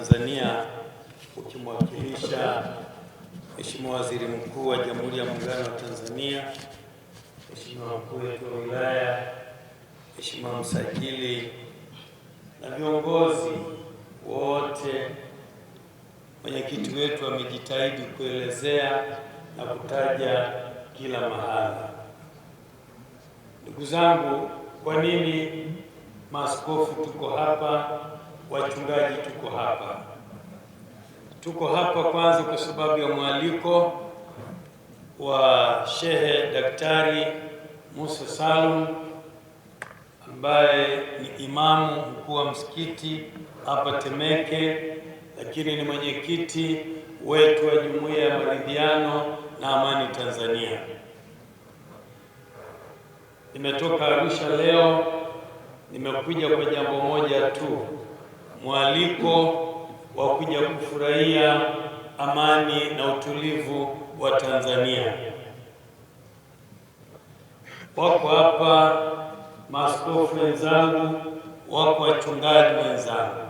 Tanzania ukimwakilisha Mheshimiwa Waziri Mkuu wa Jamhuri ya Muungano wa Tanzania, Mheshimiwa Mkuu wetu wa Wilaya, Mheshimiwa Msajili na viongozi wote. Mwenyekiti wetu amejitahidi kuelezea na kutaja kila mahala. Ndugu zangu, kwa nini maaskofu tuko hapa, wachungaji tuko hapa? Tuko hapa kwanza kwa sababu ya mwaliko wa Shehe Daktari Musa Salum ambaye ni imamu mkuu wa msikiti hapa Temeke, lakini ni mwenyekiti wetu wa Jumuiya ya Maridhiano na Amani Tanzania. Nimetoka Arusha leo, nimekuja kwa jambo moja tu, mwaliko wa kuja kufurahia amani na utulivu wa Tanzania. Wako hapa maaskofu wenzangu, wako wachungaji wenzangu.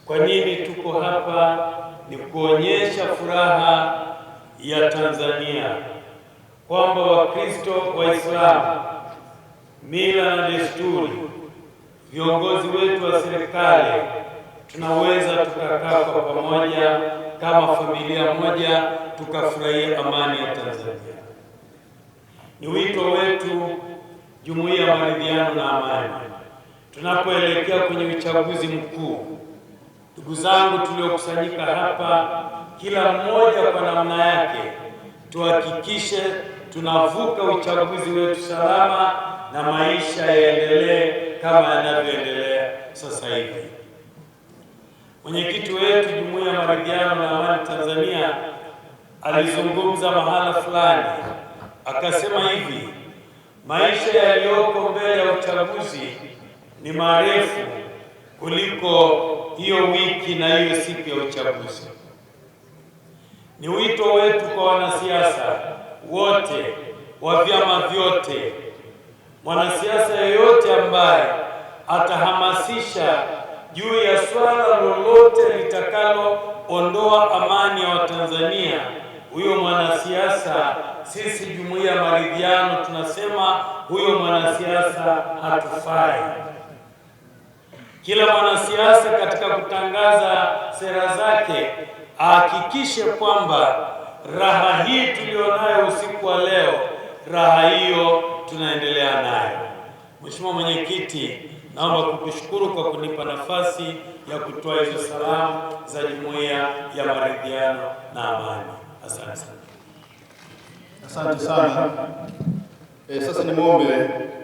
Kwa nini tuko hapa? Ni kuonyesha furaha ya Tanzania kwamba Wakristo, Waislamu, mila na desturi, viongozi wetu wa serikali tunaweza tukakaa kwa pamoja kama familia moja tukafurahia amani ya Tanzania. Ni wito wetu Jumuiya ya Maridhiano na Amani tunapoelekea kwenye uchaguzi mkuu. Ndugu zangu tuliokusanyika hapa, kila mmoja kwa namna yake tuhakikishe tunavuka uchaguzi wetu salama na maisha yaendelee kama yanavyoendelea sasa hivi. Mwenyekiti wetu Jumuiya ya Maridhiano na Amani Tanzania alizungumza mahala fulani, akasema hivi: maisha yaliyoko mbele ya uchaguzi ni marefu kuliko hiyo wiki na hiyo siku ya uchaguzi. Ni wito wetu kwa wanasiasa wote wa vyama vyote, mwanasiasa yeyote ambaye atahamasisha juu ya swala lolote litakaloondoa amani ya Watanzania, huyo mwanasiasa, sisi Jumuiya ya Maridhiano tunasema huyo mwanasiasa hatufai. Kila mwanasiasa katika kutangaza sera zake ahakikishe kwamba raha hii tulionayo usiku wa leo, raha hiyo tunaendelea nayo. Mheshimiwa Mwenyekiti, naomba kukushukuru kwa kunipa nafasi ya kutoa hizo salamu za Jumuiya ya Maridhiano na Amani. Asante sana. Asante sana. Sasa nimwombe